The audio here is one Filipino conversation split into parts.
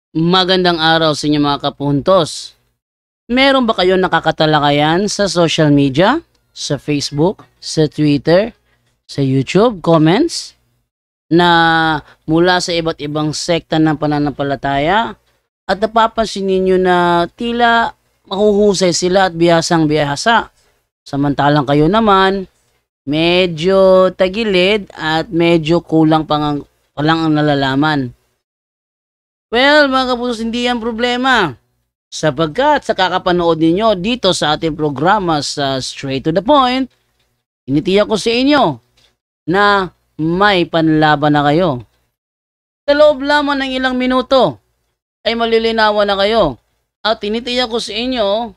Magandang araw sa inyo mga kapuntos. Meron ba kayo nakakatalakayan sa social media? Sa Facebook, sa Twitter, sa YouTube, comments? Na mula sa iba't ibang sekta ng pananampalataya at napapansin ninyo na tila mahuhusay sila at bihasang bihasa. Samantalang kayo naman, medyo tagilid at medyo kulang pa lang ang nalalaman. Well, mga kapusos, hindi yan problema. Sapagkat sa kakapanood ninyo dito sa ating programa sa Straight to the Point, initiyak ko sa inyo na may panlaban na kayo. Sa loob lamang ng ilang minuto ay malilinawan na kayo. At initiyak ko sa inyo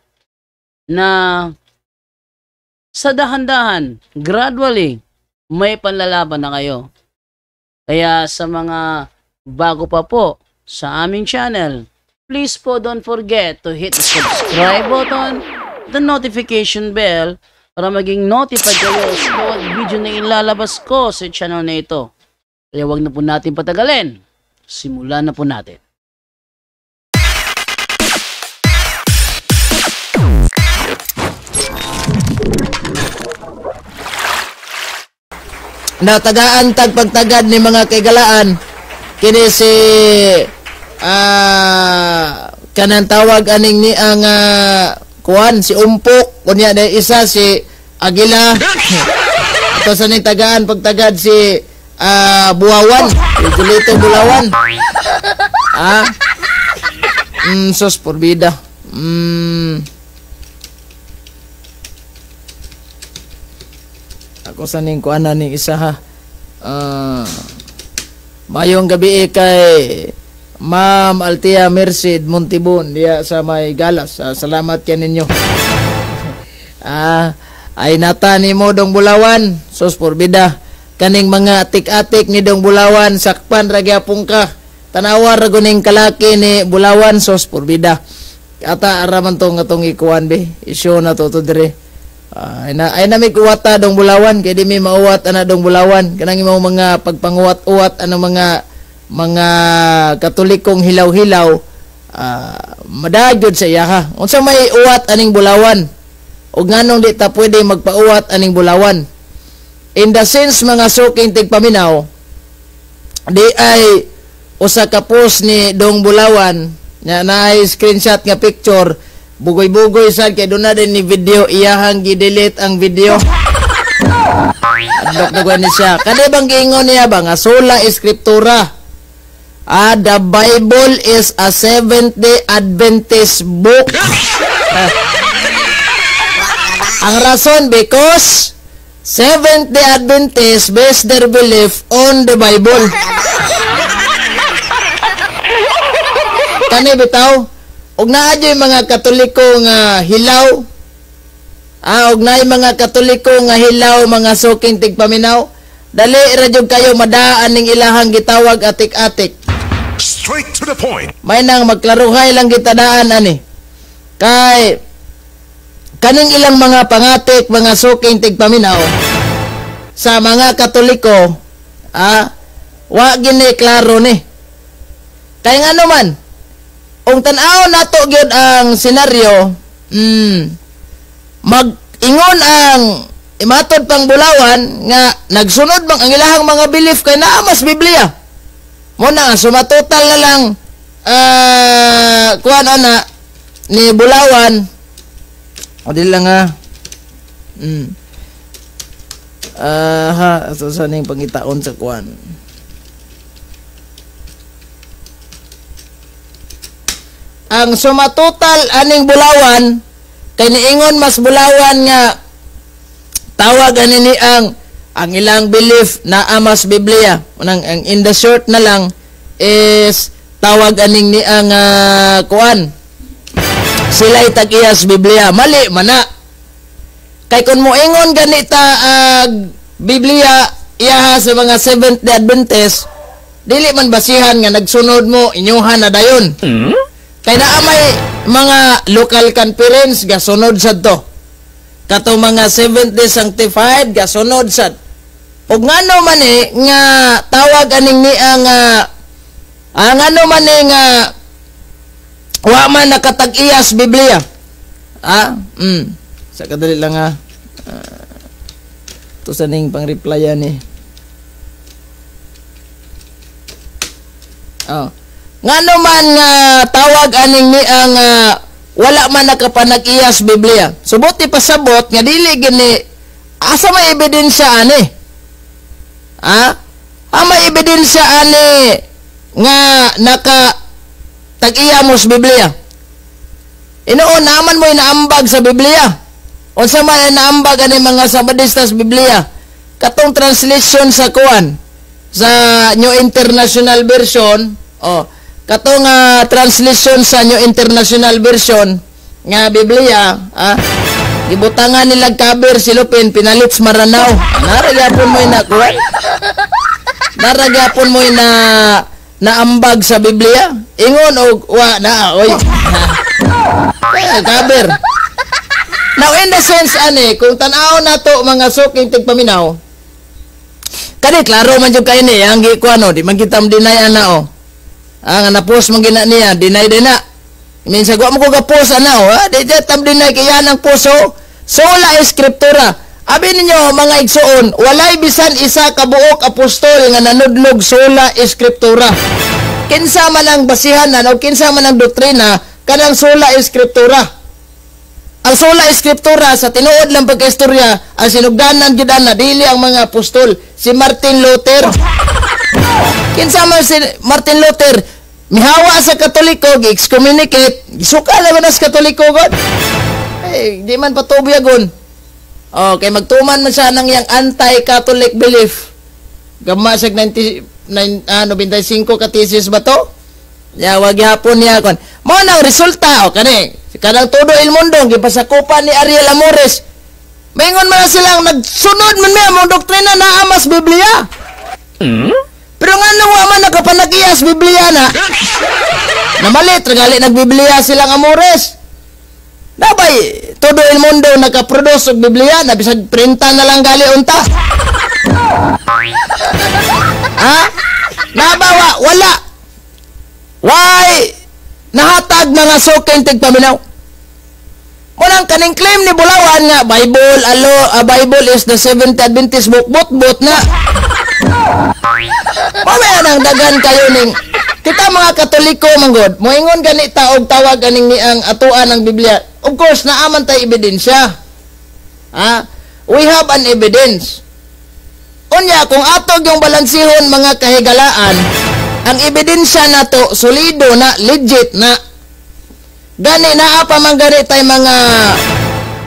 na sa dahan-dahan, gradually, may panlalaban na kayo. Kaya sa mga bago pa po sa aming channel, please po don't forget to hit the subscribe button, the notification bell, para maging notified kayo sa bawat video na ilalabas ko sa channel na ito. Kaya wag na po natin patagalin. Simulan na po natin. Natagaan tagpagtagad ni mga kaigalaan kini si kanang tawag aning ni ang kuan si Umpok kunya na isa si Agila ito sa ning tagaan pagtagad si Buawan Julito Bulawan sos porbida ako sa ning kuan na ning isa ha mayong gabi kay Ma'am Altia Merced Montibon diya sa may Galas. Salamat kay ninyo. Ay nata ni mo Dong Bulawan. Sos porbida. Kaning mga atik-atik ni Dong Bulawan sakpan ra gyapon ka. Tanawa ra guning kalaki ni Bulawan sos porbida. Ata ara man tong atong ikuan be. Isyo na to dire. Ay na may kuwata Dong Bulawan kay di may mauwat ana Dong Bulawan kanang imong mga pagpanguwat-uwat ano mga katolikong hilaw-hilaw madagyod sa iya ha unsa may uwat aning Bulawan ug nganong di ta pwede magpauwat aning Bulawan in the sense mga suking tigpaminaw di ay usa ka post ni Dong Bulawan na screenshot nga picture bugoy-bugoy sad kay doon na din ni video iyahang gi-delete ang video. Adlok na ni siya. Kani bang giingon niya ba nga sola eskriptura? The Bible is a Seventh-day Adventist book. Ang rason because Seventh-day Adventist base their belief on the Bible. Kani bitaw og naa jay mga Katoliko nga hilaw. Og naay mga Katoliko nga hilaw mga suking tigpaminaw. Dali ra jud kayo madaan ning ilahang gitawag atik-atik. Straight to the point. May nang magklaruhay lang gitadaan ani. Kay kaning ilang mga pangatik mga suking tigpaminaw sa mga Katoliko wa gini klaro ni. Kay ngano man ung tan-aw nato gyud ang senaryo mag-ingon ang imatod pang Bulawan nga nagsunod bang ang ilahang mga belief kay naa mas Biblia mo na sumatotal na lang kuan ana ni Bulawan o di lang so sa ning pangitaon sa kuan ang sumatotal aning Bulawan kay niingon mas Bulawan nga tawag ani ni ang ilang belief na amas Biblia unang ang in the short na lang is tawag aning ni ang kuan sila'y tag-iyas Biblia mali man na kay kun moingon ganita Biblia iyaha sa mga Seventh-day Adventist dili man basihan nga nagsunod mo inyuhan na dayon kay naa may mga local conference gasunod sad to. Katong mga Seventh-day Sanctified gasunod sad. Ug ngano man nga tawag aning ni ang ano man nga wa man nakatag-iyas Biblia. Sa kadali lang to sa ning pang-replyan ni. Ngano man nga tawag aning ni ang wala man nakapanag-iyas Biblia. Subuti pasabot nga dili gini asa may ebidensya ani? May ebidensya ani nga naka tag-iyamos Biblia. Inoon naman mo inaambag sa Biblia. Unsa man inaambag ani mga Sabadistas Biblia? Katong translation sa kuan sa New International Version, katong translation sa New International Version nga Biblia, gibutangan nila cover silupin pinalit sa Maranao. Naragapon mo na kuan. Naragapon mo na naambag sa Biblia. Ingon og wa na oy. Cover. Now in the sense ani kung tan-aw nato mga suking tigpaminaw, kani klaro man jud kay ni ang gikuano di man kita deny ana ang na-post man gina niya deny din na minsan wa mo ko ga-post ana di tam deny kay yan ang post sola eskriptura. Abi ninyo mga igsoon walay bisan isa ka buok apostol nga nanudlog sola eskriptura. Kinsa man ang basihanan o kinsa man ang doktrina kanang sola eskriptura. Ang sola eskriptura sa tinuod lang pagkaistorya ang sinugdanan gyud na dili ang mga apostol. Si Martin Luther. Kinsa man si Martin Luther mihawa sa Katoliko, gi-excommunicate, gisuka naman sa Katoliko god. Di man patubiyagon. Kay magtuman man siya ng yang anti-Catholic belief. Gama sa 95 ka thesis ba to? Wag hapon niya kon. Mo nang resulta kani kanang todo el mundo gipasakupan ni Ariel Amores. Maingon man silang nagsunod man may among doktrina na amas Biblia. Pero ngano wa man nakapanag-iyas Biblia na. Namalit regali nagbiblia silang Amores. Dabay todo el mundo nakaproduce og Biblia na bisag printa na lang gali unta. Nabawa wala. Why nahatag mga suking tigpaminaw? Unang kaning claim ni Bulawan nga Bible is the Seventh Adventist book but na. Mamaya nang dagan kayo ning kita mga Katoliko manggod moingon gani ta og tawag aning ni ang atuan ng Biblia. Of course naaman tay ebidensya. We have an evidence. Unya kung atog yung balansihon mga kahigalaan, ang ebidensya nato solido na legit na gani naa pa man gani tay mga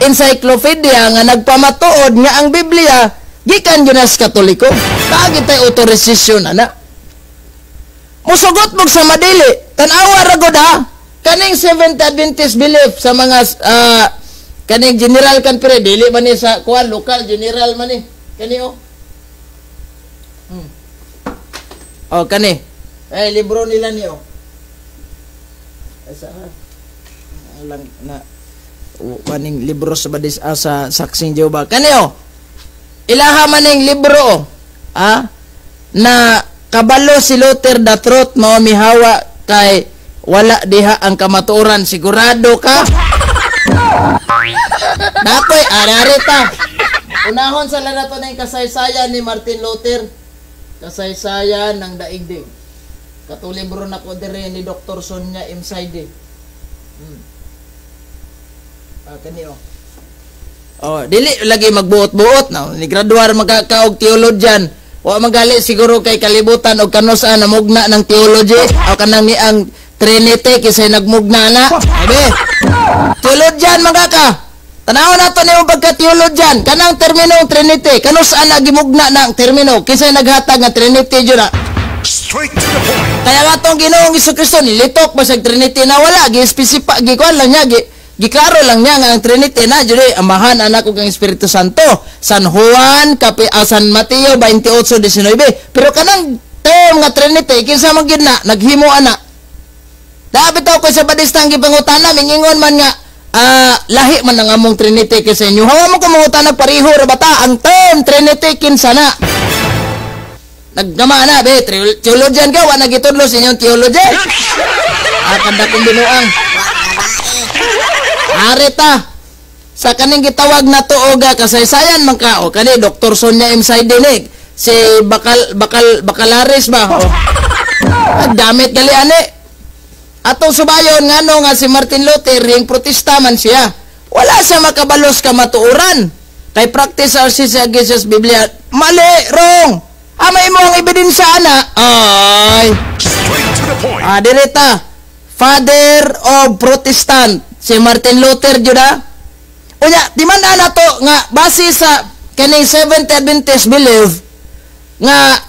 encyclopedia nga nagpamatuod nga ang Biblia gikan gyud sa Katoliko. Kaagi tay authorization ana. Musugot mo sa madili. Tan-awa ra gud kaning Seventh Adventist belief sa mga kaning general conference dili man ni sa kuan local general man ni kani kani libro nila niyo asa lang na kaning libro sa badis sa Saksing Jehova kani ilaha man ning libro na kabalo si Luther the truth mao mihawa kay wala diha ang kamatuoran sigurado ka. Nakoy ararita unahon sa lanato na yung kasaysayan ni Martin Luther, kasaysayan ng daigdig. Katulibro na ko dire ni Dr. Sonia M. Saidi. Kani dili lagi magbuot-buot na ni graduar magkakaog theologian. Wa magali siguro kay kalibutan og kanusa na mugna ng theology o kanang ni ang Trinity kisay nagmugna na. Abi. Theologian magaka. Tanaw nato nimo pagka-theologian kanang termino Trinity kanusa na gimugna ng termino kisay naghatag nga Trinity jud na. Straight to the point. Kaya nga itong Ginoong Jesucristo nilitok basag Trinity na wala gi-specify gikuan lang niya giklaro lang niya nga ang Trinity na jud Amahan, Anak ug ang Espiritu Santo. San Juan San Mateo 28:19. Pero kanang term nga Trinity kinsa man gid na naghimo ana. Dapat ko sa badistang gipangutana mingingon man nga lahi man ang among Trinity kasi inyo. Hawa mo ko mangutana pareho ra bata ang term Trinity kinsa na. Naggama na, be, theologian ka, wala nagitudlo sa inyong theology. Kada kong binuang. Arita, sa kaning gitawag na tuoga kasaysayan man ka, o kani, Dr. Sonia M. Saidinig, si Bacalaris ba? O, damit gali ani. Atong subayon, nga si Martin Luther, yung protesta man siya. Wala siya makabalos ka matuuran. Kay practice our Jesus Biblia. Mali, wrong. May mo ang ebidensya na. Ay. Straight to the point. Direta. Father of Protestant. Si Martin Luther, juda. Unya, di man na to nga base sa kaning Seventh Adventist belief nga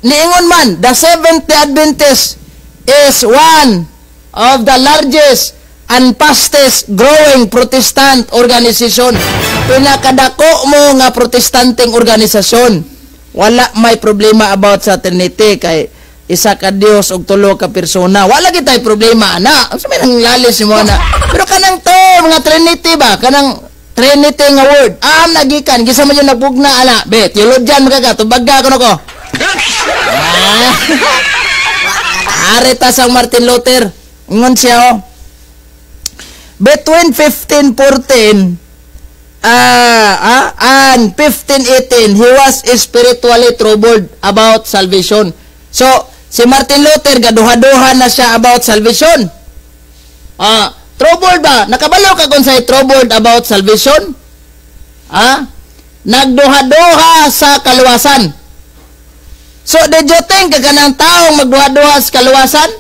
niingon man, the Seventh Adventist is one of the largest and fastest growing Protestant organization. Pinakadako mo nga protestanteng organisasyon. Wala may problema about sa Trinity kay isa ka Dios ug tulo ka persona. Wala kitay problema ana. Unsa may nang lalis mo ana. Pero kanang term nga Trinity ba, kanang Trinity nga word. Nagikan gisa man yung nagbugna ana. Be, theologian magaga tubagga kuno ko. Arita sang Martin Luther. Ingon siya between 1514 and 1518, he was spiritually troubled about salvation. So, si Martin Luther, gaduha-duha na siya about salvation. Troubled ba? Nakabalo ka kung sa'y troubled about salvation? Nagduha-duha sa kaluwasan. So, did you think kanang taong magduha-duha sa kaluwasan?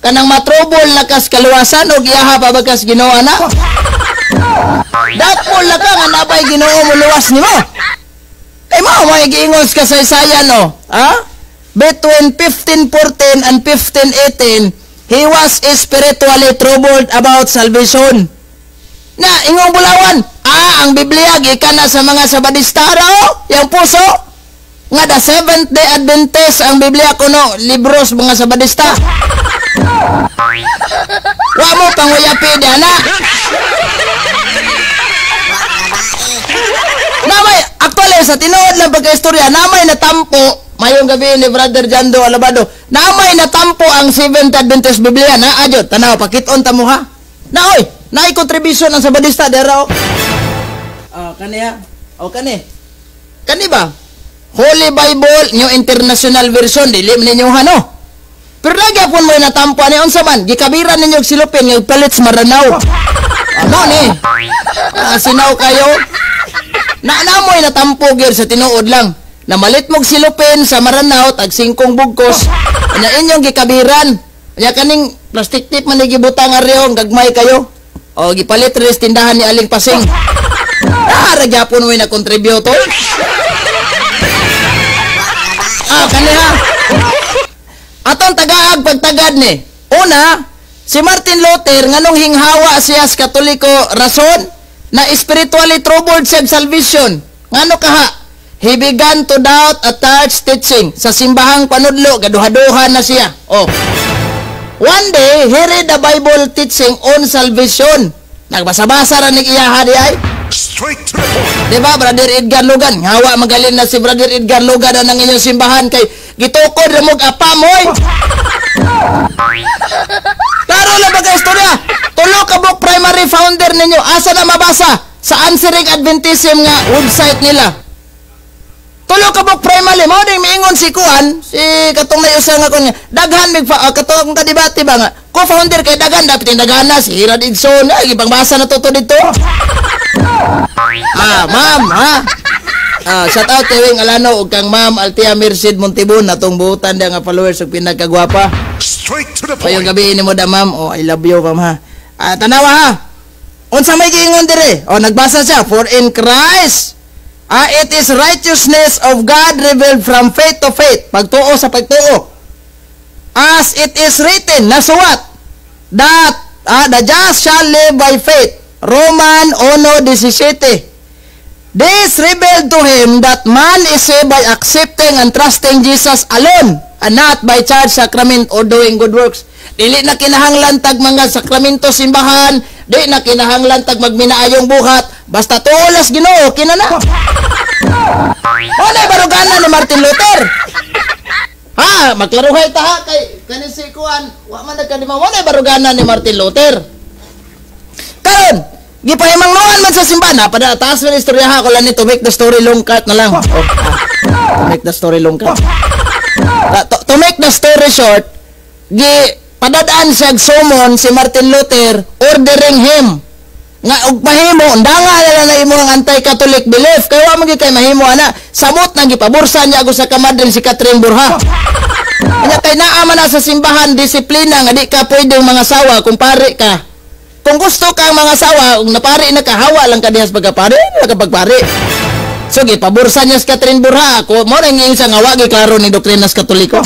Kanang matrobol na kas kaluwasan o giyaha pa bagas ginawa na? Dakol na ka nga nabay Ginoo mo luwas nimo. Kay mao may giingos kasaysayan no. Between 1514 and 1518, he was spiritually troubled about salvation. Na ingong bulawan, ang Biblia gikan na sa mga Sabadista raw, yang puso nga the Seventh-day Adventist ang Biblia kuno libros mga Sabadista. Wa mo panguyapi na. Namay, actually, sa tinuod lang pagka-istorya, namay natampo, mayong gabi ni Brother Jando Alabado, namay natampo ang Seventh Adventist Biblia, na adyo, tanaw, pakiton tamo ha. Na, oy, na-contribution ang Sabadista, dera o. Kaniya, kani ba? Holy Bible, New International Version, dilim ninyo no? Pero lagi apon mo natampo, ani unsa man, gikabiran ninyo silupin, ng palits maranaw. Ano ni? Sinaw kayo? Namoy natampo gyud sa tinuod lang. Namalit mog silupin sa maranaw tag 5 bugkos. Nya inyong gikabiran. Nya kaning plastic tip man gibutang areo gagmay kayo. O gipalit res tindahan ni Aling Pasing. Ra gyapon mo na contribute. Kaniha. Atong tagaag pagtagad ni. Una, si Martin Luther nganong hinghawa siya sa Katoliko rason na spiritually troubled sa salvation. Ngano kaha? He began to doubt a church teaching. Sa simbahang panudlo, gaduha-duha na siya. One day, he read the Bible teaching on salvation. Nagbasa-basa ra ning iyaha di ay. Straight to the point. Diba, Brother Edgar Logan? Hawa magaling na si Brother Edgar Logan ang inyong simbahan kay gitukod ra mog apamoy. Klaro lang ba ka istorya? Tulo ka buk primary founder ninyo. Asa na mabasa? Sa Answering Adventism nga website nila. Tulo ka buk primary. Mao ding miingon si Kuan, si katong may usa nga kun daghan mig katong kadibati ba nga. Co-founder kay daghan dapat daghan na si Hirad Idson. Ay gipangbasa na to dito. Ma'am, shout out kay Wing Alano ug kang Ma'am Altia Merced Montibon atong buutan nga followers ug pinagkagwapa. Straight to the Payong point. gabi ni mo da ma'am. I love you ma'am ha. Tanawa ha. Unsa may giingon dire? Nagbasa siya, for in Christ, it is righteousness of God revealed from faith to faith. Pagtuo sa pagtuo. As it is written, nasuwat, that the just shall live by faith. Roman 1:17. This revealed to him that man is saved by accepting and trusting Jesus alone, and not by church sacrament or doing good works. Dili na kinahanglan tag mga sakramento simbahan, di na kinahanglan tag magminaayong buhat, Basta tulas Ginoo kinana. Wala barugana ni Martin Luther. Ha, magklaruhay ta ha kay kanin si kuan, wa man nagkadima wala barugana ni Martin Luther. Karon, gipahimangnuan man sa simbahan ha, pada taas man istorya ha, ko lang ni to make the story long cut na lang. To make the story long cut. To make the story short, padadaan siya sumon si Martin Luther ordering him nga og mahimo ndanga na imo ang anti-Catholic belief kay wa man kay mahimo ana samot nang gipabursa niya ako sa kamadren si Catherine Burha. Kanya kay naa man na sa simbahan disiplina nga di ka pwedeng mga sawa kung pare ka. Kung gusto kang mga sawa ug napari na kahawa lang ka dihas pagkapari nakapagpari. So gipabursa niya si Catherine Burha ko mo nang ingsa nga wa gi klaro ni doktrina sa Katoliko.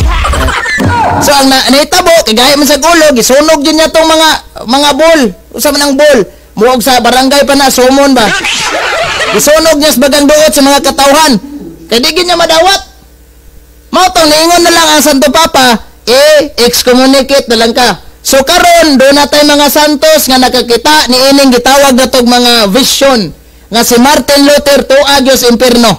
So ang nahitabo kay gaya man sa gulo gisunog gyud niya tong mga bol usa man ang bol muog sa barangay pa na sumon ba gisunog niya sa bagang duot sa mga katawhan kay di gyud niya madawat mao tong niingon na lang ang Santo Papa excommunicate na lang ka. So karon do na tay mga santos nga nakakita ni ining gitawag natog mga vision nga si Martin Luther tuag sa impierno.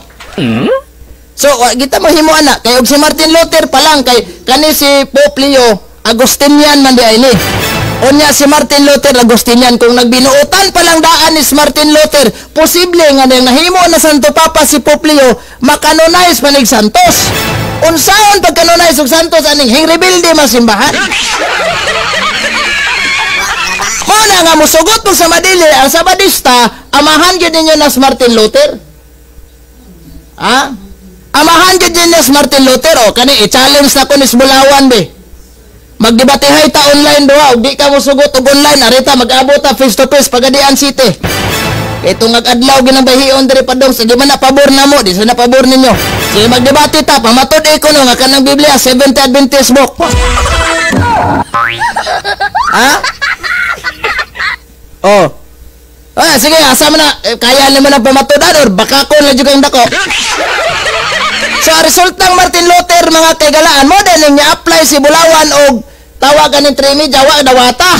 So, kita mahimo ana kay og si Martin Luther pa lang kay kani si Pope Leo Agustinian man di ini. Unya si Martin Luther Agustinian kung nagbinuotan pa lang daan ni Martin Luther, posible nga nahimo na Santo Papa si Pope Leo makanonize manig santos. Unsaon pagkanonize og santos aning hingrebilde masimbahan? Muna nga musugot mo sa madili ang Sabadista, amahan gyud ninyo na si Martin Luther. Ha? Amahan gyud ninyo si Martin Luther o kani i-challenge na ko ni Bulawan be. Magdebatehay ta online duha ug di ka musugot og online arita mag-abot ta face to face pagadian city. Ito nag-adlaw ginabahion diri padong sige man na pabor namo di sa na pabor ninyo. Sige magdebate ta pamatud ko no nga kanang Biblia Seventh Adventist book. Ha? Oh. Sige, asa man na kaya naman ang pamatudan or baka ko na jud kang dako. So, resultang Martin Luther mga kaigalaan mo din niya apply si Bulawan og tawagan ng Trimidya wa dawata.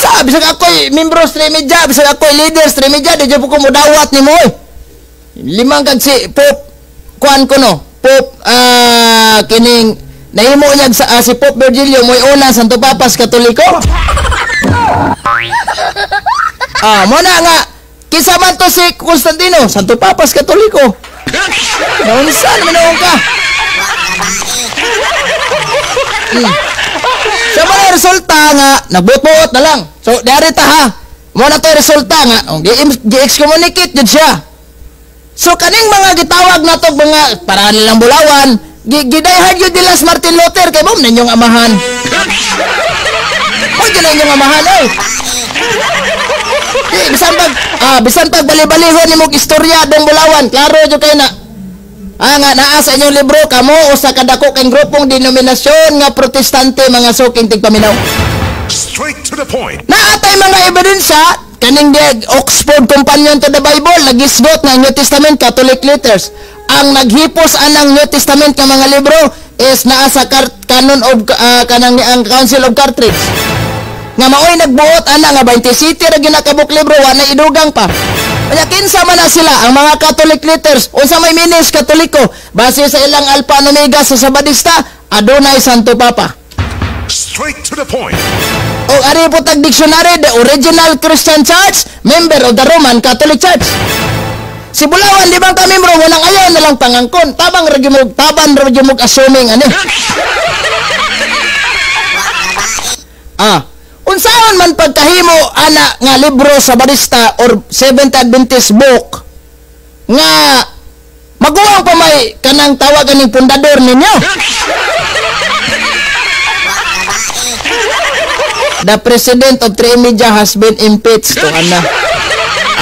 Sa bisag ako'y membro sa Trimidya, bisag ako'y leader sa Trimidya, di jud ko mo dawat nimo. Limang kag si Pope kuan ko no. Pope kining nahimo niya si Pope Virgilio mo'y una Santo Papa sa Katoliko. Mo na nga kisa man to si Constantino Santo Papa sa Katoliko. Naunsan manoon ka. Sa mga resulta nga nagbuot na lang. So diari ta ha. Mo na to resulta nga gi-excommunicate jud siya. So kaning mga gitawag nato mga para nilang Bulawan, gidayhan jud nila Martin Luther kay mom ninyong amahan. Mo gyud ninyong amahan oy. Bisan pag bali-balihon nimong istorya dong Bulawan, klaro jud kay na. Nga naa sa inyong libro kamo usa ka dako kay grupong denominasyon nga protestante mga suking tigpaminaw. Straight to the point. Naatay mga ebidensya kaning Oxford Companion to the Bible nagisgot nga New Testament Catholic letters. Ang naghipos anang New Testament nga mga libro is naa sa canon of kanang ang Council of Carthage. Nga maoy nagbuot ana nga 20 city ra ginakabuk libro wa na idugang pa. Kaya kinsa man na sila ang mga Catholic letters unsa may meanings Katoliko base sa ilang Alpha and Omega sa Sabadista adunay Santo Papa. Straight to the point. O ari po tag dictionary the original Christian Church member of the Roman Catholic Church. Si Bulawan di bang ka membro walang ayaw na lang pangangkon taban ra gyud assuming ani. Unsaon man pagkahimo ana nga libro sa Sabadista or Seventh Adventist book nga maguwang pa may kanang tawagan ng pundador ninyo. The president of Trimidya has been impeached to ana.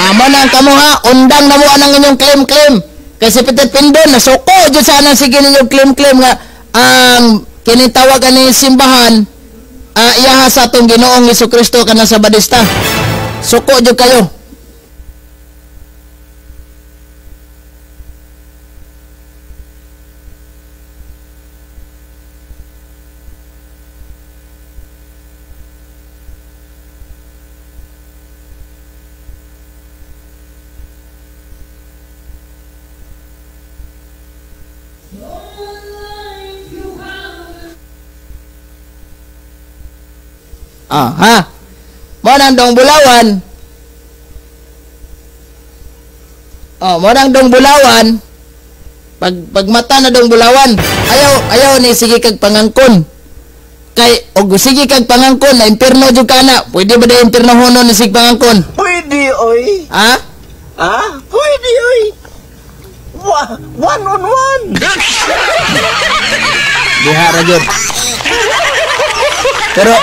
Amo nang kamo ha undang na mo anang inyong claim kasi Peter Pindon na suko jud sa anang sige ninyong claim nga ang kinitawagan ni simbahan iyaha sa atong Ginoong Hesukristo kana sa Sabadista. Suko jud kayo. Ha? Mo nang dong bulawan. Mo nang dong bulawan. Pag mata na dong bulawan, ayaw ni sige kag pangangkon. Kay og sige kag pangangkon na impierno jud kana. Pwede ba da impierno honon ni sig pangangkon? Pwede, oy. Ha? Pwede, oy. One on one. Diha ra jud. Pero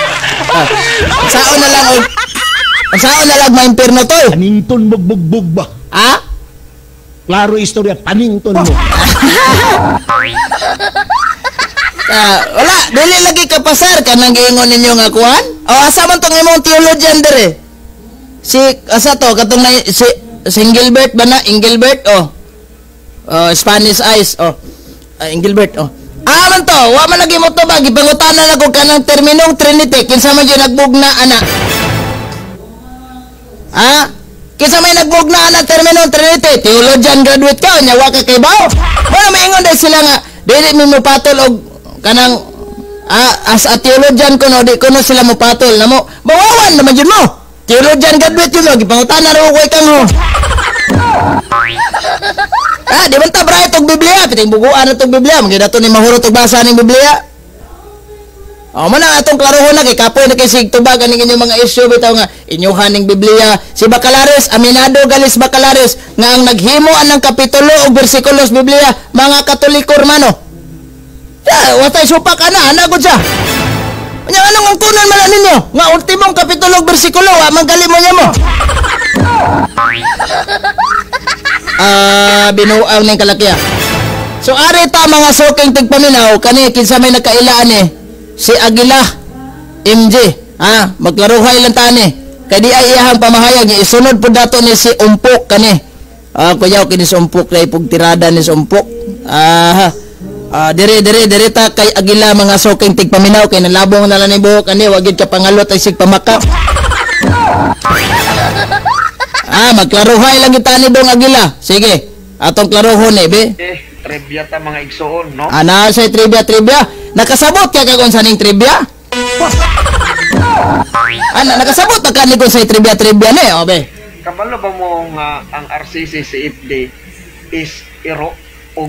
saan na lang og saan na lang ma-impierno to? Panington magbugbog ba? Ha? Klaro istorya, panington mo. Wala, dili lagi ka pasar ka nang giingon ninyo nga kuan? Asa man tong imong theologian dire? Si asa to katong si Engelbert ba na? Engelbert Spanish eyes Engelbert man to, wa man lagi mo to ba gipangutanan ako kanang terminong Trinity kinsa man gyud nagbugna ana? Kinsa may nagbugna ana terminong Trinity? Theologian graduate ka nya wa ka kay bao. Wala maingon dahil sila nga dili mi mo patol og kanang as a theologian ko no di ko no sila mo patol namo bawawan naman jud mo. Theologian graduate yun mo gipangutanan ra ko kang ho. Di man ta bright og Biblia, piting buguan na tong Biblia, magida to ni mahurot og basa ning Biblia. Man ang atong klarohon na kay kapoy na kay sig tubag aning inyong mga issue bitaw nga inyuhan ning Biblia. Si Bacalares, Aminado Galis Bacalares nga ang naghimo anang kapitulo og bersikulos Biblia mga Katoliko hermano. Watay supak ana gud siya. Nya anong ang kunan man ninyo? Nga ultimong kapitulo og bersikulo wa manggali mo niya mo. Binuang ning kalakya. So ari ta mga suking tigpaminaw kani kinsa may nakailaan si Aguila MJ maglaruhay lang tani kay di ay iyahang pamahayag isunod pud dato ni si Umpok kani kuyaw kini si Umpok kay pug tirada ni si Umpok dire ta kay Aguila mga suking tigpaminaw kay nalabong na lang ni buhok kani wa gyud ka pangalot ay sig pamakap. Magklaruhay lang kita ni Dong Aguila. Sige, atong klaruhon be. Trivia ta mga igsoon, no? Say trivia. Nakasabot ka kung saning trivia? Nakasabot na ka ni kung say trivia ni, be. Kabalo ba mo nga ang RCC CFD is iro o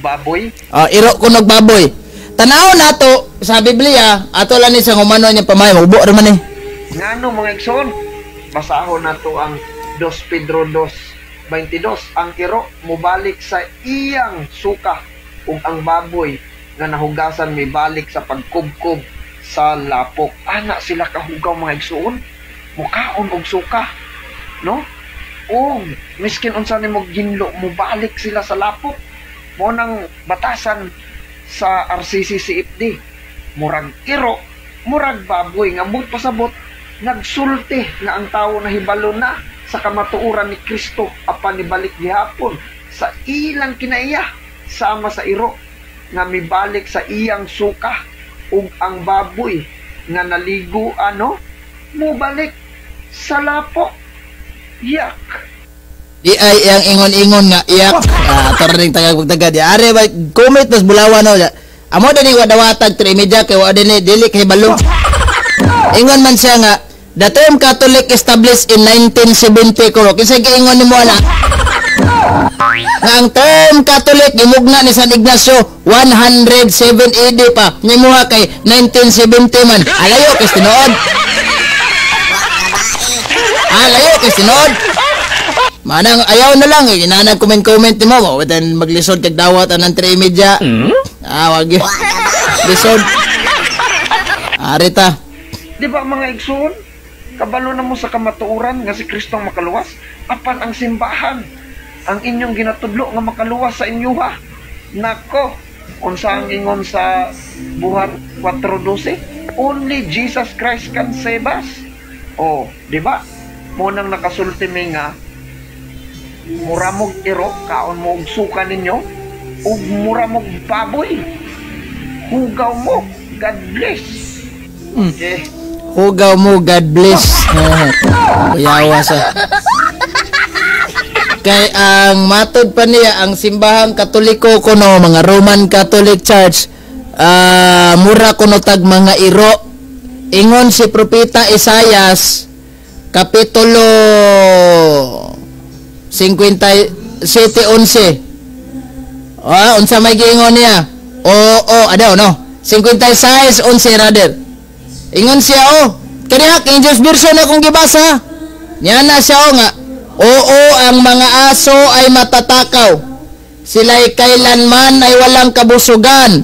baboy? Iro kunog baboy. Tanaw nato sa Biblia, ato lang ni sa humano niya pamay, ubo ra man Ngano mga igsoon? Basahon nato ang 2 Pedro 2:22 ang iro mubalik sa iyang suka ug ang baboy nga nahugasan mibalik sa pagkubkob sa lapok. Ana sila kahugaw mga igsuon, mukaon og suka, no? O miskin unsa nimo ginlo mubalik sila sa lapok. Mo nang batasan sa RCC CFD, murag iro, murag baboy nga mud pasabot nagsulti nga ang tawo na hibalo na sa kamatuoran ni Kristo apan nibalik gihapon sa ilang kinaiya sama sa iro nga mibalik sa iyang suka ug ang baboy nga naligo mubalik sa lapo. Yak. Di ay ang ingon-ingon nga iyak. Ring tagag di are ba comment mas bulawan amo dani wadawatag 3 kay wa dani dili kay balo. Ingon man siya nga the term Catholic established in 1970 ko. Kinsa giingon nimo ana? Nga ang term Catholic gimugna ni San Ignacio 107 AD pa. Nimuha kay 1970 man. Alayo kay tinuod. Alayo kay tinuod. Manang ayaw na lang inanag comment mo. Watan maglisod kag dawat anang 3 media. Wag. Lisod. Arita. Di ba mga igsoon? Kabalo na mo sa kamatuoran nga si Kristo makaluwas apan ang simbahan ang inyong ginatudlo nga makaluwas sa inyo ha. Nako, unsa ang ingon sa buhat 4:12? Only Jesus Christ can save us. Di ba? Mo nang nakasulti mi nga muramog iro kaon mo og suka ninyo ug muramog baboy. Hugaw mo, God bless. Hugaw mo, God bless. Kuyawa sa. Kay ang matod pa niya, ang simbahang Katoliko kuno, mga Roman Catholic Church, mura kuno tag mga iro. ingon si Propeta Isayas kapitulo 57:11. Unsa may giingon niya? No. 56:11 rather. Ingon siya kaniya King James version akong gibasa. Niya na siya nga, ang mga aso ay matatakaw. Sila'y kailanman ay walang kabusugan.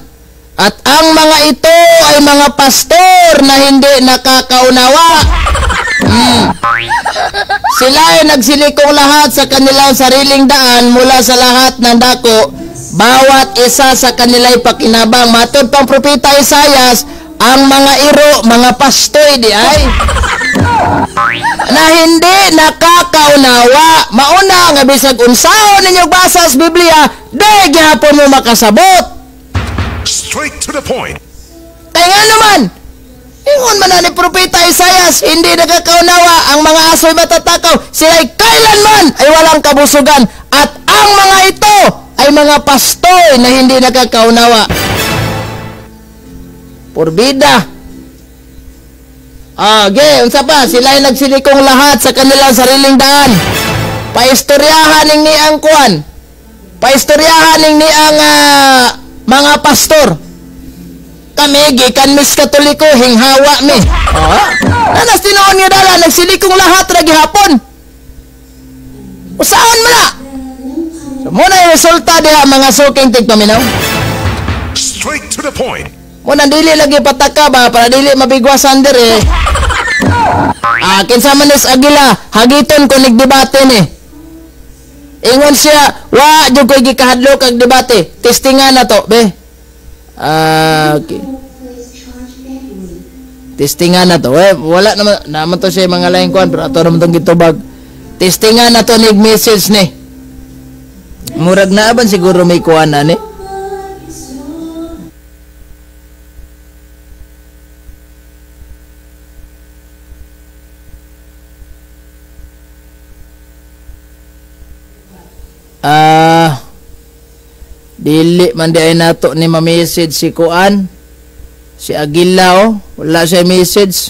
At ang mga ito ay mga pastor na hindi nakakaunawa. Sila ay nagsilikong lahat sa kanilang sariling daan mula sa lahat ng dako. Bawat isa sa kanila'y pakinabang. Matod pang Propeta Isayas, ang mga iro, mga pastoy di ay na hindi nakakaunawa. Mauna nga bisag unsaon ninyong basa sa Biblia, di gihapon mo makasabot. Straight to the point. Kaya nga naman, ingon man na ni Propeta Isayas, hindi nakakaunawa, ang mga aso'y matatakaw, sila'y kailanman ay walang kabusugan, at ang mga ito ay mga pastoy na hindi nakakaunawa. Porbida. Unsa pa? Sila'y nagsilikong lahat sa kanilang sariling daan. Paistoryahan ning ni ang kuan. Paistoryahan ning ni ang mga pastor. Kami gikan mis Katoliko hinghawa mi. Nanas tinuon nga dala nagsilikong lahat ra gihapon. Usaon man na? So muna yung resulta diha mga suking tigpaminaw. Straight to the point. Muna dili lagi pataka ba para dili mabigwasan dire. Kinsa man is Agila hagiton ko nigdebate ni. Ingon siya, wa jud koy gikahadlok kag debate. Testingan na to, be. Okay. Testingan na to. Wala naman to siya mga laing kuan, pero ato naman tong gitubag. Testingan na to nig message ni. Murag na aban siguro may kuan na ni. Dili man di ay nato ni ma-message si kuan si Agila wala siya message.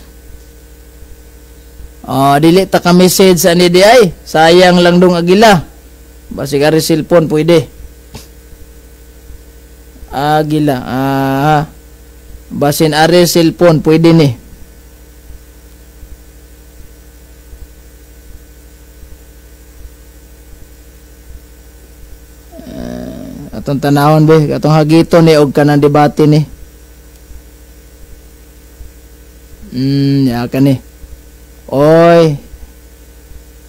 Dili ta ka message ani di ay sayang lang dong Agila basi ka cellphone pwede Agila basin are cellphone pwede ni. Atong tanahon be, atong hagito ni og kanang debate ni. Ya kani. Oy.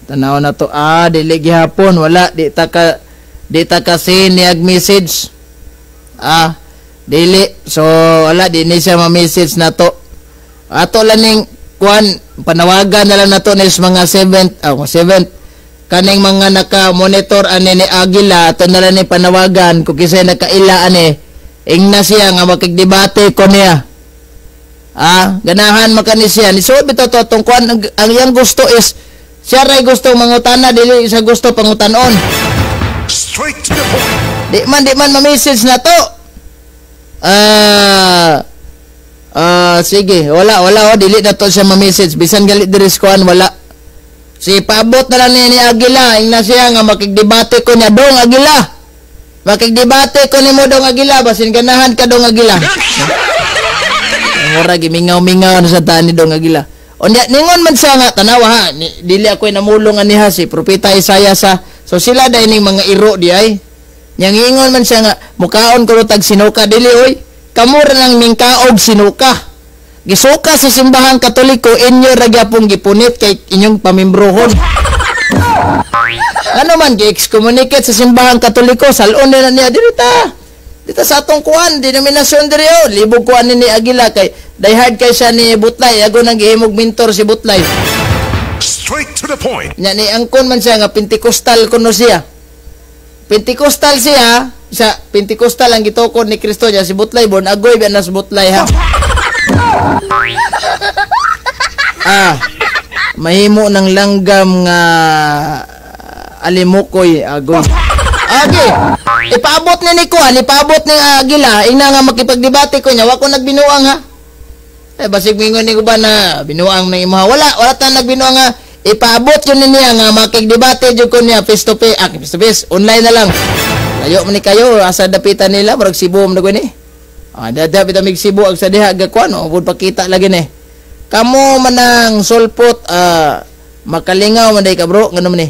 Tanahon na to dili gihapon wala di ta ka siniag message. Dili. So wala di ni siya ma-message na to. Ato lang ning kuan panawagan na lang nato ni mga 7th kaning mga naka-monitor ani ni Agila ato na lang ni panawagan kung kisay nakaila ani ingna siya nga makigdebate ko niya. Ganahan makani siya ni so bitaw to tong kuan ang iyang gusto is siya ray gusto mangutana dili sa gusto pangutanon. Straight to the point. Di man ma-message na to. Sige wala dili na to siya ma-message bisan galit diri sa kuan wala. Si paabot na lang ni Agila, ingna siya nga makigdebate ko niya, Dong Agila. Makigdebate ko ni mo, Dong Agila, basin ganahan ka, Dong Agila. Ang ora, gimingaw-mingaw na sa taan ni Dong Agila. O ningon man siya nga, tanawa dili ako'y namulong niya si Propeta Isayas So sila dahil ning mga iro di ay. Yang ingon man siya nga, mukaon ko tag sinuka, dili oy. Kamura nang mingkaog sinuka. Gisuka sa simbahang Katoliko inyo ragyapong gipunit kay inyong pamimbrohon. Ano man gi-excommunicate sa simbahang Katoliko salon na niya dito sa atong kuan denominasyon diri libog kuan ni Agila kay diehard kay siya ni Butlay ago nang gihimog mentor si Butlay. Straight to the point. Nya ni angkon man siya nga Pentecostal kuno siya. Pentecostal siya sa Pentecostal ang gitukod ni Kristo niya si Butlay born agoy ba na si Butlay ha. Mahimo ng langgam nga alimukoy agoy. Okay. Ipaabot ni Kuan, ipaabot ni Agila, ina nga makipagdebate ko niya, wa ko nagbinuang ha. Basig mingon ni ko ba na binuang ng imaha. Wala ta nagbinuang nga ipaabot yun niya nga makigdebate jud ko niya face to face, online na lang. Layo man ni kayo asa dapitan nila murag Cebu man ko ni. Dada bitaw mig Cebu ag sa diha gakwan ubod pakita lagi ni. Kamo manang sulpot makalingaw man day ka bro ngano man ni.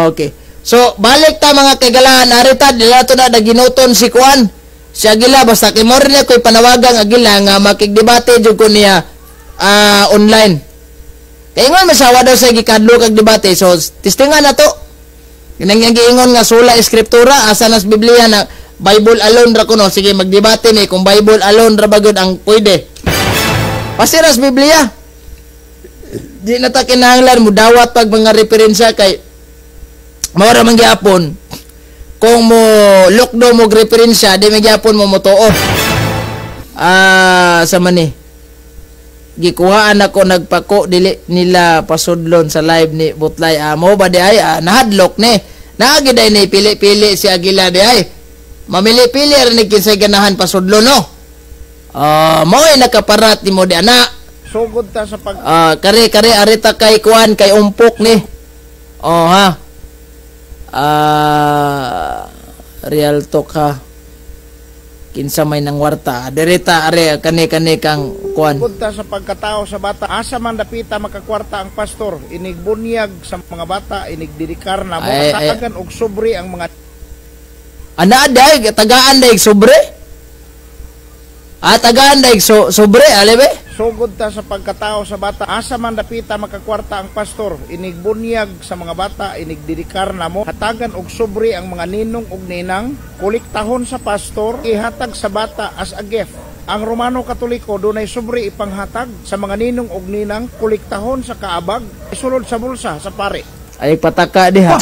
Okay. So balik ta mga kaigalaan arita dila to na ginuton si Kuan. Si Agila basta kay more niya ko'y panawagang Agila nga makigdebate jud ko niya online. Kay ingon masawa daw sa gikadlo kag debate. So testingan na to. Kinang giingon nga sula eskriptura asa nas Biblia na Bible alone ra kuno. Sige magdebate ni kung Bible alone ra bagod ang pwede. Pasiras Biblia. Di na ta kinahanglan mo dawat pag mga referensya kay mao ra man gyapon. Kung mo look do mo referensya di magyapon mo motoo. Sa mani. Gikuhaan ako nagpako dili nila pasudlon sa live ni Butlay. Mo ba di ay nahadlok ni. Naagi day ni pili-pili si Agila di ay. Mamili-pili ra ni kinsay ganahan pasudlon no. Mao ay nakaparat ni mo di ana. Sugod ta sa pag kare arita kay kuan kay umpok ni. Real talk ha. Kinsa may nang warta. Direta are kani kang kuan. sugod ta sa pagkatao sa bata. Asa man dapita makakwarta ang pastor, inigbunyag sa mga bata, inigdidikar na mo tatagan og sobre ang mga ana day tagaan day sobre. Tagaan day sobre alebe. Sugod ta sa pagkatao sa bata. Asa man dapita makakwarta ang pastor, inigbunyag sa mga bata, inigdidikar na mo hatagan og sobre ang mga ninong ug ninang, kolektahon sa pastor, ihatag sa bata as a gift. Ang Romano Katoliko dunay sobre ipanghatag sa mga ninong ug ninang, kolektahon sa kaabag, isulod sa bulsa sa pare. Ay pataka diha.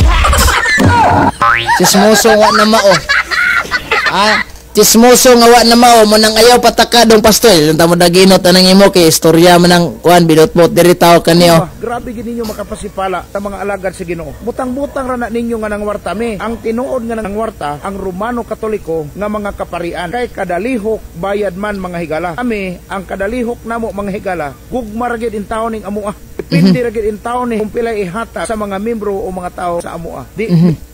Chismoso wa na mao. Chismoso nga wa na mao mo nang ayaw pataka dong pastor. Lanta mo daginot anang imo kay istorya man ang kuan bidot-bot diri tawo kaniyo. Grabe gid ninyo makapasipala sa mga alagad sa Ginoo. Butang-butang ra na ninyo nga nang warta mi. Ang tinuod nga nang warta ang Romano Katoliko nga mga kaparian. Kay kadalihok bayad man mga higala. Kami ang kadalihok namo mga higala. Gugma ra gid in taon ning amoa. Depende ra gid in taon ni kung pilay ihata sa mga membro o mga tao sa amoa. Di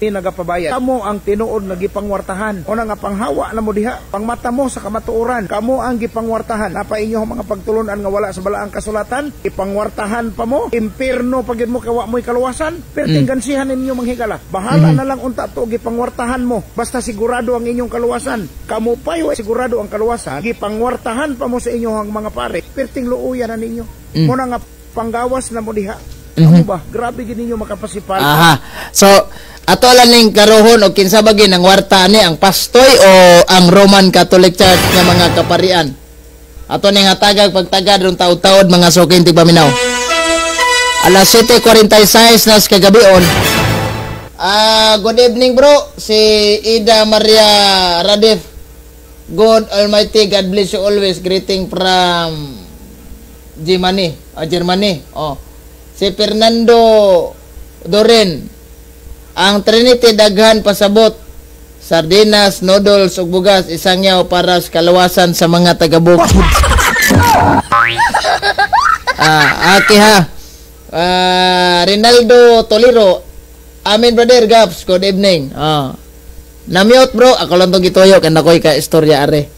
nagapabayad. Kamo ang tinuod nga gipangwartahan. Una nga panghawa na mo diha, pangmata mo sa kamatuoran. Kamo ang gipangwartahan. Napa inyo mga pagtulunan nga wala sa balaang kasulatan, ipangwartahan pa mo. Impierno pagid mo kawa mo'y kaluwasan. Perting gansihan ninyo mga higala. Bahala na lang unta to gipangwartahan mo. Basta sigurado ang inyong kaluwasan. Kamo payo sigurado ang kaluwasan, gipangwartahan pa mo sa inyong mga pare. Perting luuyan na ninyo. Muna nga panggawas na mo diha. Amo ba? Grabe gid ninyo makapasipal. So ato lang ning karohon o kinsa ba ginang warta ni ang pastoy o ang Roman Catholic Church nga mga kaparian. Ato ning hatagag pagtagad ron taud-taud mga suking tigpaminaw. Alas 7:46 nas kagabion. Good evening bro, si Ida Maria Radif. God Almighty, God bless you always. Greeting from Germany. Si Fernando Doren. Ang Trinity daghan pasabot. Sardinas, noodles ug bugas isang yaw para sa kalawasan sa mga taga-bukid. Okay ha. Rinaldo Toliro. Amin brother Gaps, good evening. Na-mute bro, ako lang tong gituyo kan ako'y ka istorya are.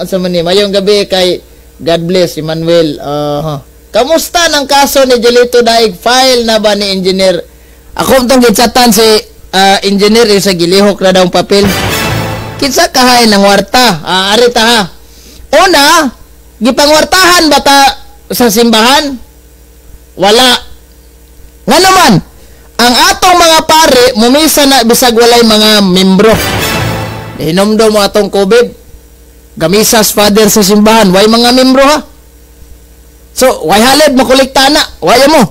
Unsa man ni mayong gabi kay God bless Emmanuel. Kamusta ng kaso ni Jelito Daig? File na ba ni engineer? Ako itong gitsatan si engineer sa gilihok na daw papel. Kinsa kahay ng warta? Arita ha. Una, gipangwartahan ba ta sa simbahan? Wala. Nga naman, ang atong mga pare, mumisa na bisag walay mga membro. Hinomdo mo atong COVID. Gamisas father sa simbahan. Way mga membro ha. So, way halid makolekta na. Way mo.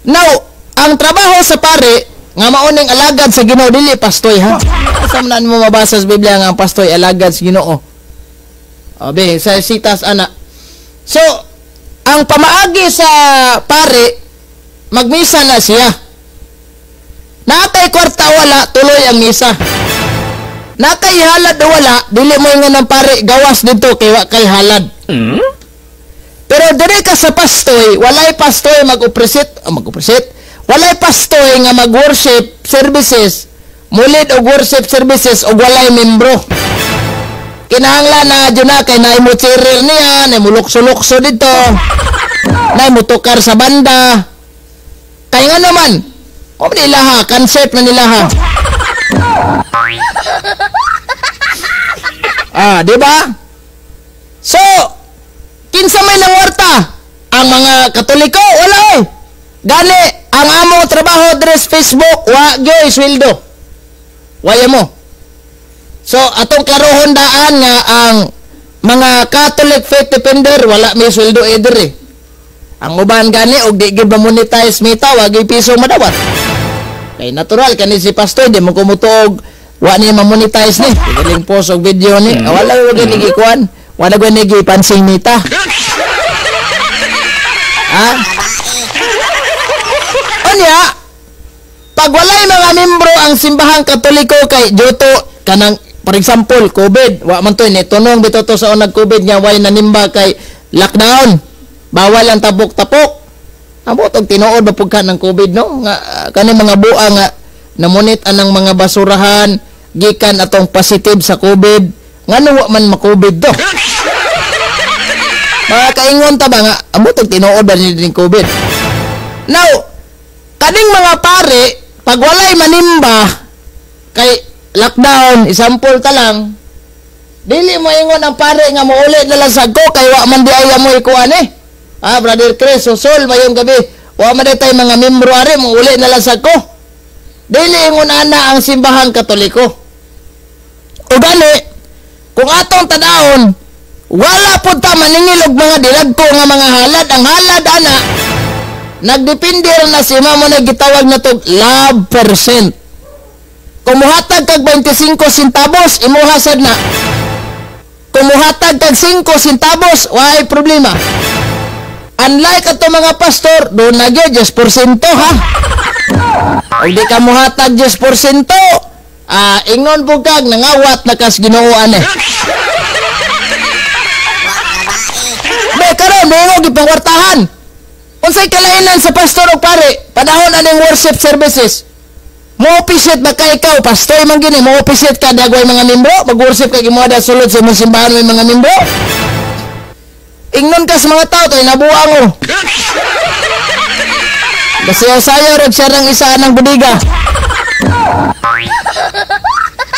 Now, ang trabaho sa pare nga maunang alagad sa Ginoo dili pastoy ha. Asa man mo mabasa sa Biblia nga ang pastoy alagad sa Ginoo. Be sa sitas ana. So, ang pamaagi sa pare magmisa na siya. Natay kwarta wala tuloy ang misa. Na kay halad o wala, dili mo nga ng pare gawas dito kay wa kay halad. Pero dire ka sa pastoy, walay pastoy mag-operate, walay pastoy nga mag-worship services, mulid og worship services og walay membro. Kinahanglan na dyan na kay naay mo cheerer niya, naay mo lukso-lukso dito, naay mo tukar sa banda. Kaya nga naman, o nila ha, concept na nila ha. Di ba? So, kinsa may nangwarta? Ang mga Katoliko, wala eh. Gani, ang among trabaho dress Facebook, wa gyoy sweldo. Waya mo. So, atong klarohon daan nga ang mga Catholic faith defender, wala may sweldo either eh. Ang uban gani, og di gyud ma-monetize mita, wa gyud piso madawat. Kay natural, kani si pastor, di mo kumutuog, wa niya ma-monetize ni. Galing post og video ni. Wala gyud gikuan. Wala gyud ni gipansing mita. Anya, pag walay mga membro ang simbahang Katoliko kay Joto, kanang, for example, COVID, wa man to, tunong bito to sa unag COVID nga, way nanimba kay lockdown, bawal ang tapok-tapok. Amo tong tinuod bapug ka ng COVID, no? Nga, kaning mga bua nga, namunit anang mga basurahan, gikan atong positive sa COVID, nga wa man ma-COVID to. Mga kaingon ta ba nga, amo tong tinuod ba ni COVID? Now, kaning mga pare, pag walay manimba, kay lockdown, example ta lang, dili mo ingon ang pare nga muulit na lang sa ko, kay wa man di ay mo ikuan eh. Brother Chris, Sol, mayong gabi, wa man di tayo mga membro ari, muulit na lang sa ko. Dili ingon ana ang simbahang Katoliko. O gani, kung atong tanaon, wala po ta maningil og mga dilagko nga mga halad. Ang halad ana, nagdepende na si mamo na gitawag na to love percent. Kung muhatag kag 25 centavos, imuhasad na. Kung muhatag kag 5 centavos, waay problema. Unlike ato mga pastor, doon na gyud 10% ha. O di ka muhatag 10%, ingnon bugag nangawat na kas Ginooan eh. Be karon mo gipangwartahan. Unsay kalainan sa pastor o pare? Panahon aning worship services. Mo-opisit ba ka ikaw, pastor man gini, mo-opisit ka dagway mga membro, mag-worship ka gimoda sulod sa imong simbahan may mga membro. Ingnon ka sa mga tao, tayo nabuang mo. Basiyaw-sayaw rin siya ng isa ng budiga.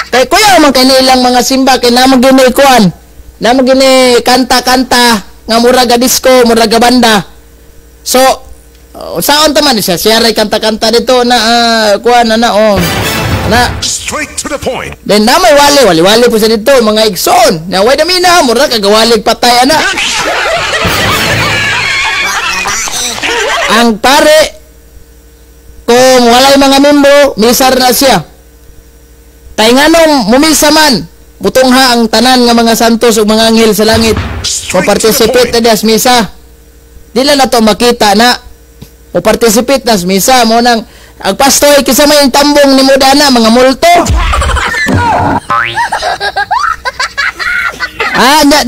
Kay kuya man kay nilang mga simba, kay naman gini ikuan, naman gini kanta-kanta, nga muraga disco, muraga banda. So, saan taman siya? Siya rin kanta-kanta dito na, kuan na Straight to the point. Then na may wali po siya dito, mga igsoon. Na way damina, mura kagawalig patay, ana. Ang pare, kung walay mga membro, misar na siya. Kaya nga nung mumisa man, butongha ang tanan nga mga santos o mga anghel sa langit. O participate na das misa. Dila na to makita na o participate na sa misa mo nang ang pastoy kisa may tambong ni Mudana mga multo.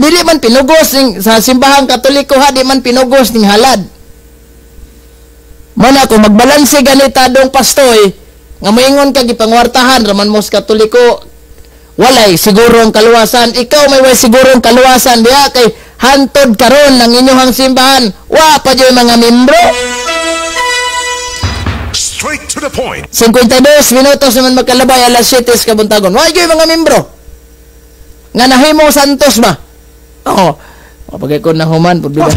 Dili man pinugos sa simbahang Katoliko ha, di man pinugos ning halad. Mana kung magbalanse ganita dong pastoy, nga moingon ka gipangwartahan raman mo sa Katoliko, walay sigurong kaluwasan. Ikaw may way sigurong kaluwasan diha kay hantod karon ng inyong simbahan, wa pa jud mga membro. Straight to the point. 52 minutos naman magkalabay alas 7 kabuntagon. Wa jud mga membro. Nga nahimo santos ba? Oo. Mapagay ko na human pud bida.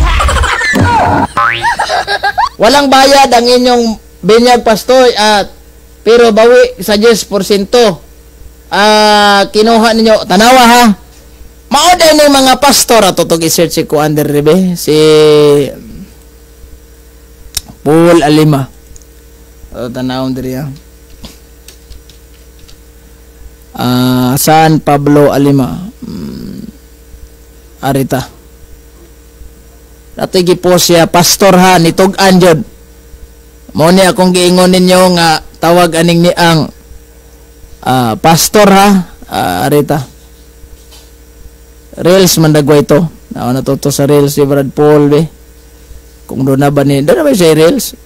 Walang bayad ang inyong binyag pastoy at pero bawi sa 10%. Kinuha ninyo tanawa ha. Mao din ng mga pastor ato to gi-search ko under rebe si Paul Alima. Tanawon diri San Pablo Alima. Arita. Dati gipost siya pastor ha nitug-an jud. Mao ni akong giingon ninyo nga tawag aning ni ang pastor ha arita. Reels man dagway ito. Nauna to sa Reels si Brad Paul, be. Kung doon na ba siya Reels?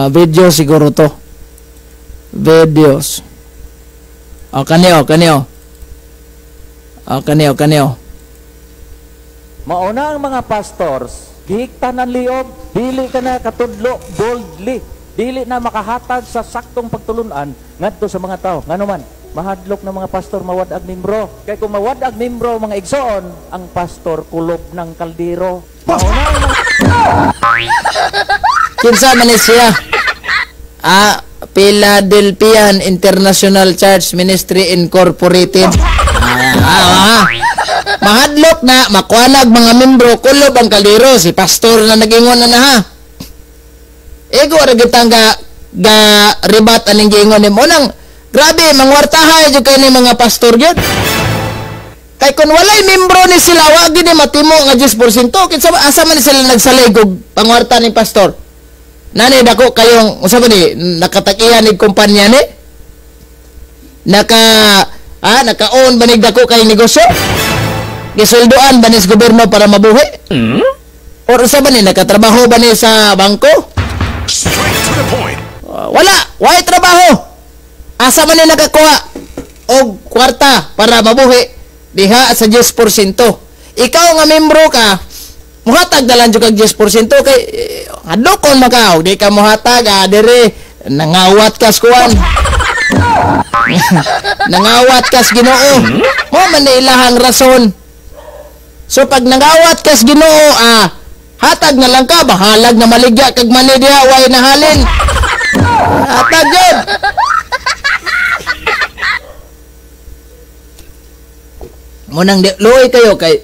Video siguro to. Videos. Kanyo. Mauna ang mga pastors, gihigta ng liog, dili ka na katudlo boldly, dili na makahatag sa saktong pagtulunan ngadto sa mga tao. Ngano man, mahadlok ng mga pastor mawadag membro. Kay kung mawadag membro mga igsoon, ang pastor kulob ng kaldero. Mauna ang mga... Kinsa man siya? Philadelphia International Church Ministry Incorporated. Mahadlok na, makuanag mga membro, kulob ang kaldero. Si pastor na nagingon na ha. Ego, ragitang ga ribat aning gingon ni mo nang, grabe, mangwartahay dyan kayo ni mga pastor yun. Kay kung walay membro ni sila, wag ni matimo nga 10%. Kinsa asa man sila nagsalay kog pangwarta ni pastor. Nani dako kayong usa ba ni nakatakihan ni kumpanya ni? Naka-own ba ni dako kay negosyo? Gisulduan ba ni sa gobyerno para mabuhi? Or usa ba ni nakatrabaho ba ni sa bangko? Straight to the point. Wala trabaho. Asa man ni nakakuha og kwarta para mabuhi diha sa 10%. Ikaw nga membro ka, muhatag na lang kag 10% kay adokon makaw di ka muhatag dire nangawat kas kuan. Nangawat kas Ginoo. Mo man ni ilahang rason. So pag nangawat kas Ginoo, hatag na lang ka, bahalag na maligya kag mani diha way nahalin. Hatag yun. Munang luoy kayo kay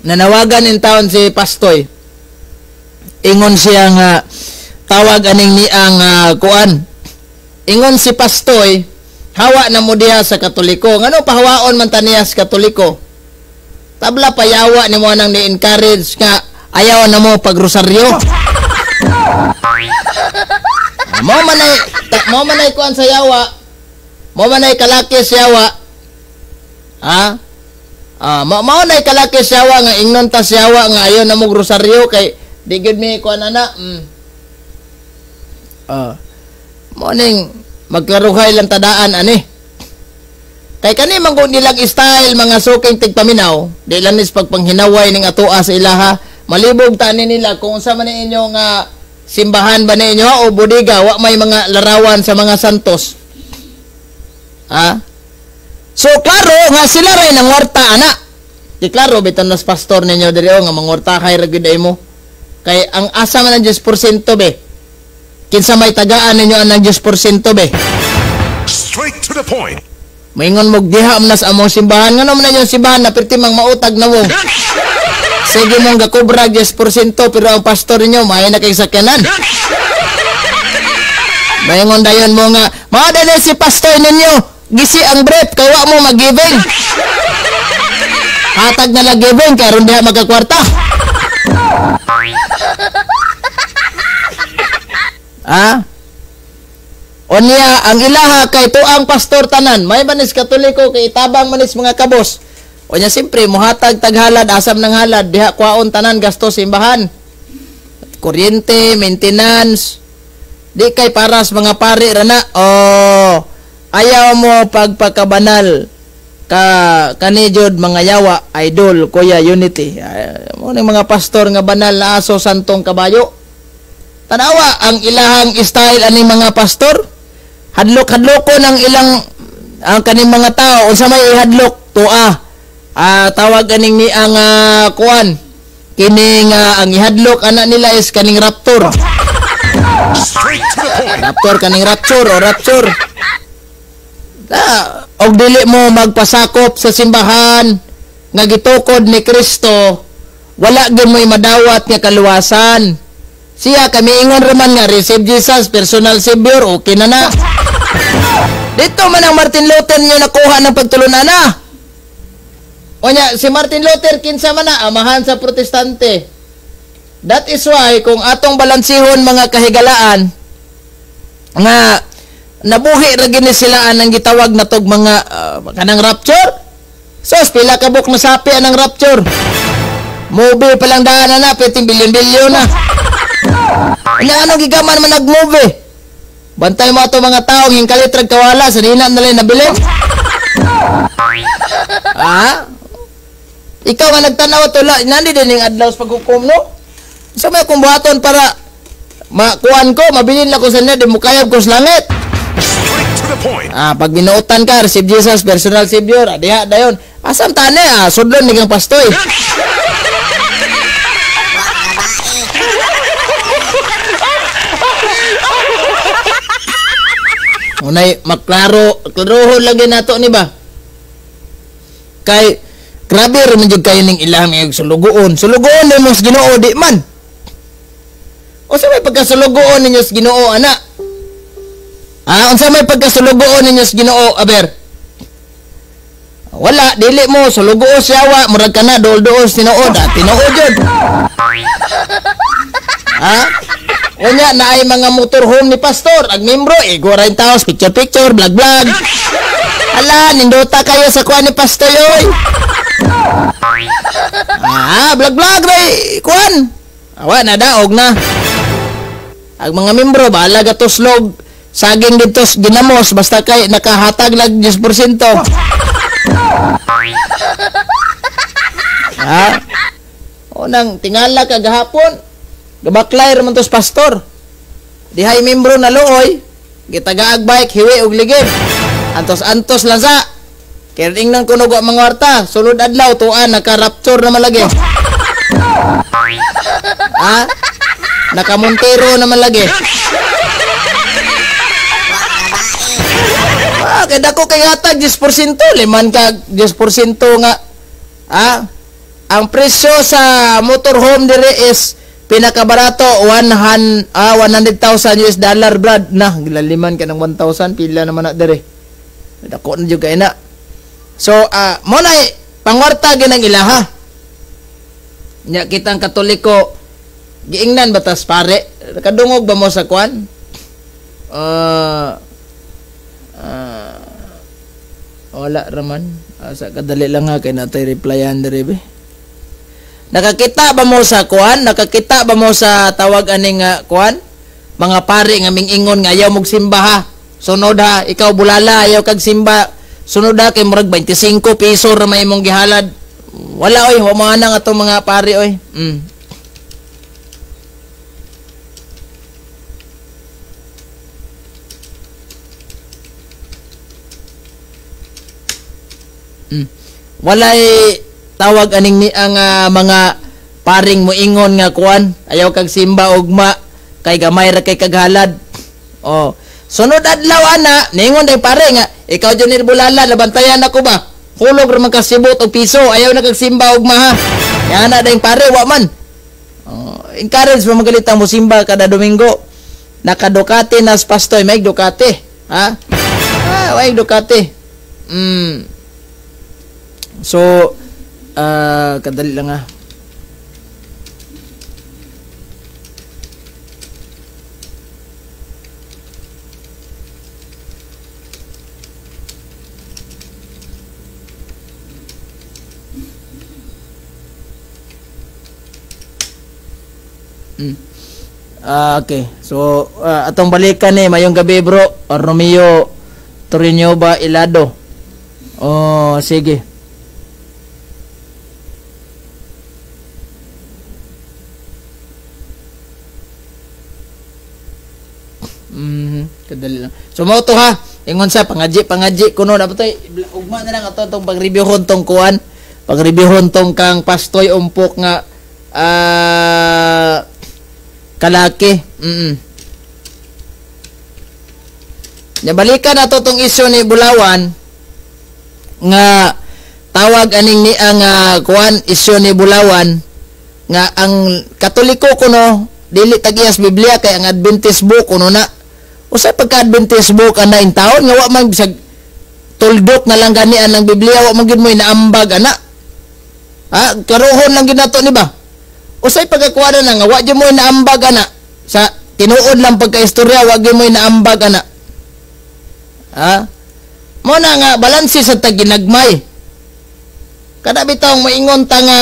nanawagan in town si Pastoy. Ingon siya nga tawag aning ni ang kuan. Ingon si Pastoy, hawa na mo diha sa Katoliko. Ngano pahawaon man taniya sa Katoliko? Tabla payawa ni mo nang ni-encourage nga ayaw na mo pagrosaryo. Mo manay kuan sa yawa. Mo manay kalaki sa yawa. Mao na kalaki sa yawa nga ingnon ta sa yawa nga ayaw na mo grosaryo kay di gid mi kuan ana. Morning magklaruhay lang tadaan ani. Kay kani man gud nilang style mga suking tigpaminaw, di lang is pagpanghinaway ning atoa sa ilaha, malibog ta ni nila kung unsa man ninyo nga simbahan ba ninyo o bodega wa may mga larawan sa mga santos. So klaro nga sila ray nang warta ana. Di klaro biton nas pastor ninyo diri nga mangwarta kay ra gid mo. Kay ang asa man ang 10% be. Kinsa may tagaan ninyo ang 10% be. Straight to the point. Maingon mo diha amnas among simbahan ngano man yung simbahan na perti mang mautag na wong. Sige mong gakubra 10% pero ang pastor ninyo may na kay sakyanan. Maingon dayon mo nga mao dali si pastor ninyo. Gisi ang brief kay wa mo mag-giving. Hatag na lang giving kay aron diha magkakwarta. Onya ang ilaha kay tuang pastor tanan, may manis Katoliko kay itabang manis mga kabos. Onya simpre mohatag taghalad asam ng halad diha kwaon tanan gastos simbahan. Kuryente, maintenance. Di kay paras mga pari rana. Ayaw mo pagpakabanal kani jud mga yawa idol Kuya Unity. Mo ning mga pastor nga banal na aso santong kabayo. Tanawa ang ilahang style ani mga pastor. Hadlok-hadloko ng ilang ang kaning mga tao unsa may ihadlok tuwa. Tawag kaning ni ang kuan. Kining ang ihadlok ana nila is kaning raptor. Straight to the point. Raptor kaning rapture o rapture. Og dili mo magpasakop sa simbahan nga gitukod ni Kristo, wala gyud mo madawat nga kaluwasan. Siya kami ingon raman nga receive Jesus personal savior, okay na na. Dito man ang Martin Luther nyo nakuha ng pagtulunana. Onya si Martin Luther kinsa man na amahan sa protestante. That is why kung atong balansihon mga kahigalaan nga nabuhi ra gini sila anang gitawag na tog mga kanang rapture. Sos pila ka buk na sapi anang rapture. Movie pa lang daan na peting bilyon-bilyon na. Ano gigaman man nag-movie. Bantay mo ato mga tao ng kalitrag kawala sa dina na lang nabili. Ikaw nga nagtanaw to la, nandi din yung adlaw sa paghukom no? Isa may kumbuhaton para makuan ko, mabilin na ko sa niya, di mo kayab ko sa langit. Straight to the point. Pag binuutan ka, receive Jesus, personal savior, diha, dayon. Asam tane, sudlon ni kang pastoy. Unay, maklarohon lagi nato ni ba? Kay, grabe rin yung kayo ng ilang yung sulugoon. Sulugoon na mong Ginoo, di man. O sa may pagkasulugoon ninyo sa Ginoo, anak? Unsa may pagkasulugoon ninyo sa Ginoo, aber? Wala, dili mo, sulugoon siyawa, murag ka na, dool-dool, tinuod, tinuod yun. Unya, na ay mga motorhome ni pastor, ag membro, gorain taos, picture-picture, vlog-vlog. Hala, nindota kayo sa kuha ni pastor, yoy. Vlog-vlog, ray, kuhan. Awa, nadaog na. Ang mga membro, bahala gatuslog, saging dito ginamos, basta kay nakahatag lang 10%. Unang tingala kagahapon, gabaklay raman tos pastor. Dihay membro na looy, gitagaag bike, hiwi og ligid. Antos lang sa. Kering nang kuno mga warta, sulod adlaw tuan naka-rapture na malagi. Naka-Montero na malagi. Kaya dako kay hatag 10%, liman ka 10% nga. Ang presyo sa motorhome dire is pinakabarato 100,000 US dollar, brad. Gilaliman ka ng 1,000, pila naman na dire. Dako na jud kay na. So, mo na pangwarta ginang ilaha. Nya kitang Katoliko giingnan batas pare. Kadungog ba mo sa kwan? Wala raman. Sa kadali lang nga kay natay replyan diri be. Nakakita ba mo sa kwan? Nakakita ba mo sa tawag aning kwan? Mga pare nga mingingon nga ayaw mog simba ha. Sunod ha, ikaw bulala ayaw kag simba. Sunod ha kay murag 25 piso ra may imong gihalad. Wala oy, wa man nga atong mga pare oy. Walay tawag aning ni ang mga paring moingon nga kuan ayaw kag simba ugma kay gamay ra kay kaghalad. Sunod adlaw ana ningon day pare nga ikaw Junior Bulala labantayan ako ba hulog ra man ka sibot og piso ayaw na kag simba ugma ha. Yan na day pare wa man. Encourage mo magalitang mo simba kada Domingo. Naka Ducati nas pastoy may Ducati ha. Way Ducati. So, kadali lang ha. Okay. So, atong balikan ni mayong gabi bro. Romeo Torino ba Ilado? Sige. Kadali lang. So mo to ha. Ingon sa pangaji kuno dapat tay ugma na lang ato tong pag-reviewon tong kuan. Pag-reviewon tong kang pastoy umpok nga kalaki. Balikan nato tong isyu ni Bulawan nga tawag aning ni ang kuan isyu ni Bulawan nga ang Katoliko kuno dili tagiyas Biblia kay ang Adventist book kuno na usa pagka Adventist book ana in taon nga wa man bisag tuldok na lang ganian ng Biblia wa man gid mo inaambag ana. Karuhon lang gid nato ni ba? Usay pagkakuha na nga wa gyud mo inaambag ana sa tinuod lang pagka istorya wa gyud mo inaambag ana. Ha? Mo na nga balanse sa taginagmay. Kada bitong moingon ta nga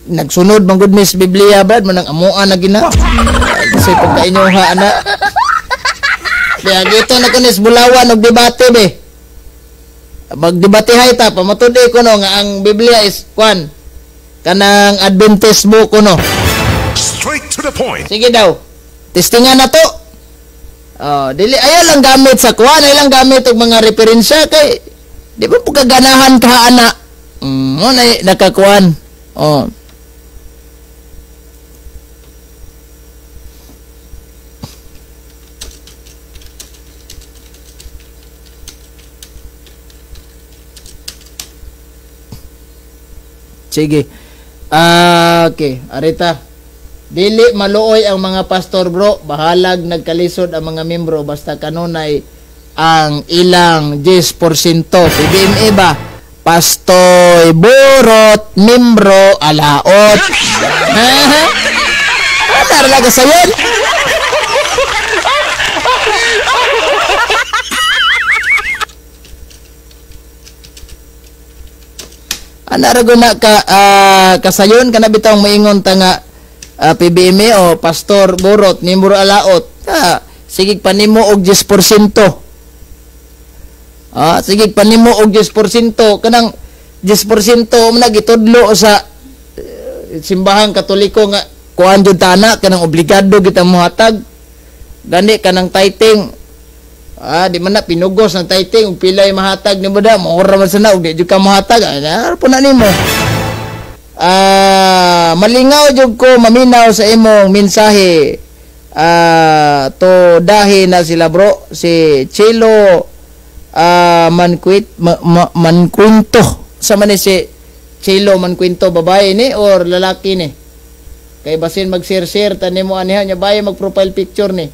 nagsunod man gud mis Biblia brad man ang amuan na gina. Kasi pagka inyo ha ana. Kaya gito na kunis bulawan og debate be. Magdebate hay ta pamatud ko no nga ang Biblia is kwan kanang Adventist book no. Straight to the point. Sige daw. Testingan na to. Dili ayo lang gamit sa kuan, ayo lang gamit og mga referensya kay di ba pagkaganahan ka ana. Na nakakuan. Sige. Okay, arita. Dili maluoy ang mga pastor bro, bahalag nagkalisod ang mga membro basta kanunay ang ilang 10%. PBMA ba? Pastoy, burot, membro, alaot. Talaga sa yun? Anarago na kasayon kana bitong moingon ta nga PBMA o pastor burot membro alaot. Sige panimo og 10%. Sige panimo og 10% kanang 10% man gitudlo sa simbahan Katoliko nga kuan jud tana kanang obligado kita mohatag gani kanang tithing. Di man na pinugos ng tithing ug pilay mahatag ni boda maura man sana ug di jud ka mohatag po na nimo. Malingaw jud ko maminaw sa imong mensahe. To dahi na sila bro si Chilo Mankwento sa man si Chilo Mankwento babae ni or lalaki ni kay basin mag-share tanimo aniha nya baye mag profile picture ni.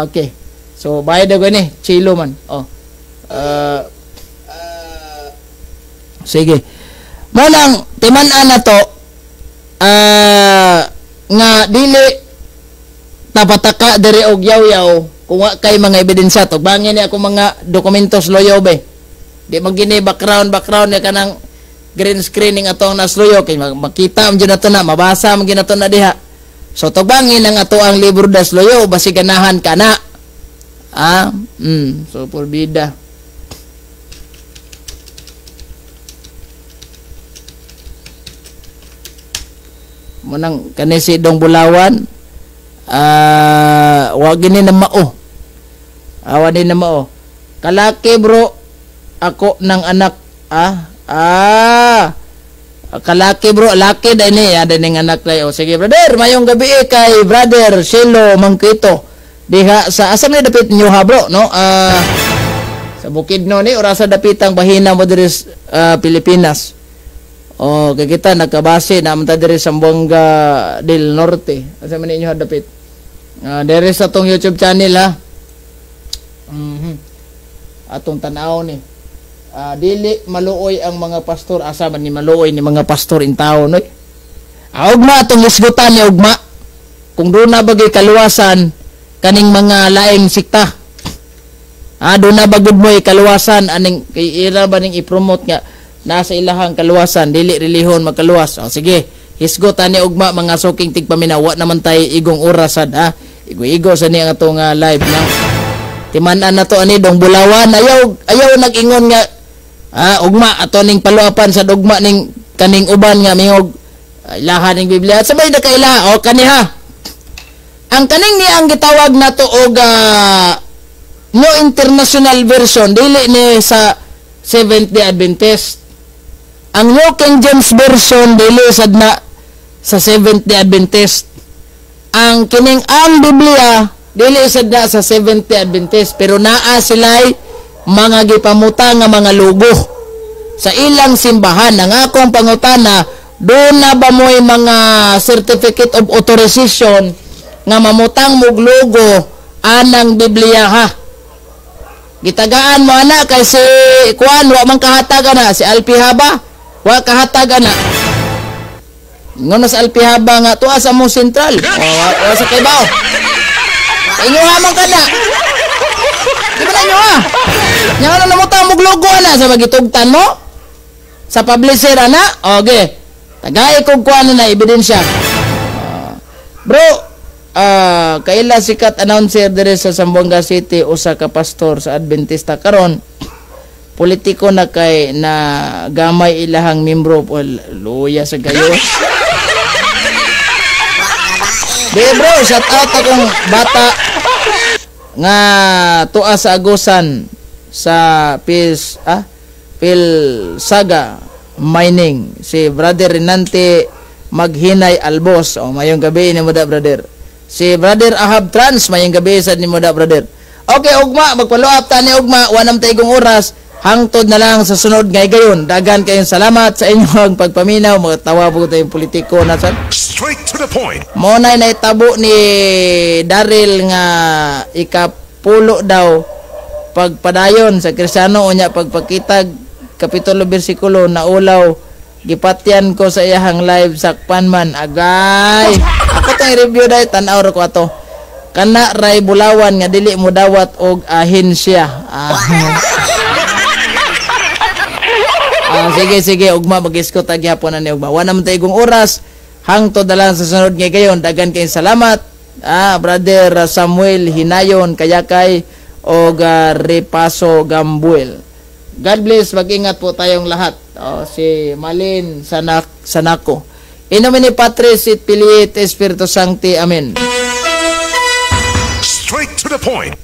Okay. So baye daw gani Chilo man. Sige. Manang timan-an na to nga dili tapataka diri og yaw-yaw kung wa kay mga ebidensya to bangin ni ako mga dokumentos loyo be di magini background ni kanang green screening atong nasloyo kay makita man jud nato na mabasa man ginato na diha so tubangin ang ato ang libro das loyo basi ganahan kana so porbida munang kanisi dong bulawan wag ni na mao awan ni na mao kalaki bro ako ng anak kalaki bro laki da ni ada ning anak lay sige brother mayong gabi kay brother Shelo Mangkito diha sa asa ni dapit niyo ha bro no sa Bukidnon ni ora sa dapitang bahina mo diri Pilipinas. Kay kita nagkabase na ta diri sa Zamboanga del Norte. Asa man ninyo dapit? Diri sa tong YouTube channel ha. Atong tan-aw ni. Dili maluoy ang mga pastor asa man ni maluoy ni mga pastor in taon oy. Ugma atong isgutan ni ugma. Kung doon na bagay kaluwasan kaning mga laing sikta. Doon na bagud mo kaluwasan aning kay ira ba ning i-promote nga nasa ilahang kaluwasan dili relihon magkaluwas. Sige hisgutan ni ugma mga suking tigpaminawa naman tay igong orasad igo sa ni ang atong live na timan-an na to ani dong bulawan ayaw nag-ingon nga ugma ato ning paluapan sa dugma ning kaning uban nga mingog ilahan ning Biblia sabay na kaila kaniha ang kaning ni ang gitawag nato og New International Version dili ni sa Seventh-day Adventist. Ang New King James Version dili sad na sa Seventh-day Adventist. Ang kining ang Biblia dili sad na sa Seventh-day Adventist pero naa sila'y mga gipamuta nga mga logo sa ilang simbahan. Ang akong pangutana doon na ba mo'y mga certificate of authorization nga mamutang mog logo anang Biblia ha? Gitagaan mo ana kay si kuan wa man kahatagan na si Alpihaba wa kahatagan na ngono sa Alpihaba nga tuwa sa mo sentral o sa Kibaw inyo hamon kana Di ba na nyo ah? Yang ano namutang mong logo ana sa magitugtan mo? Sa publisher ana? Okay. Tagay kong kuha na ebidensya. Bro, kaila sikat announcer dire sa Zamboanga City usa ka pastor sa Adventista karon. Politiko na kay na gamay ilahang membro o luya sa gayo. Di bro, shout out akong bata nga tuwa sa agusan sa Pilsaga Mining si Brother Renante Maghinay Albos. O mayong gabi ni mo da brother. Si Brother Ahab Trans mayong gabi sa ni mo da brother. Okay ugma, magfollow up tani ugma, wanam taygong oras. Hangtod na lang sa sunod ngay gayon. Dagan kayong salamat sa inyong pagpaminaw. Magtawa po tayong politiko na sa Straight to the point. Muna na itabo ni Daryl nga ikapulo daw pagpadayon sa Kristyano unya pagpakitag kapitulo bersikulo na ulaw gipatyan ko sa iyahang live sakpan man agay. Ako tong review dai tan-aw ra ko ato. Kana ray bulawan nga dili mo dawat og ahensya. Sige ugma mag-iskot ag gyapon na ni ugma. Wa naman tay igong oras. Hangtod na lang sa sunod nga gayon. Dagan kayong salamat. Brother Samuel Hinayon Kayakay o Repaso Gambuel. God bless. Mag-ingat po tayong lahat. Si Malin Sanako. In nomine Patris et Filii et Spiritus Sancti. Amen. Straight to the point.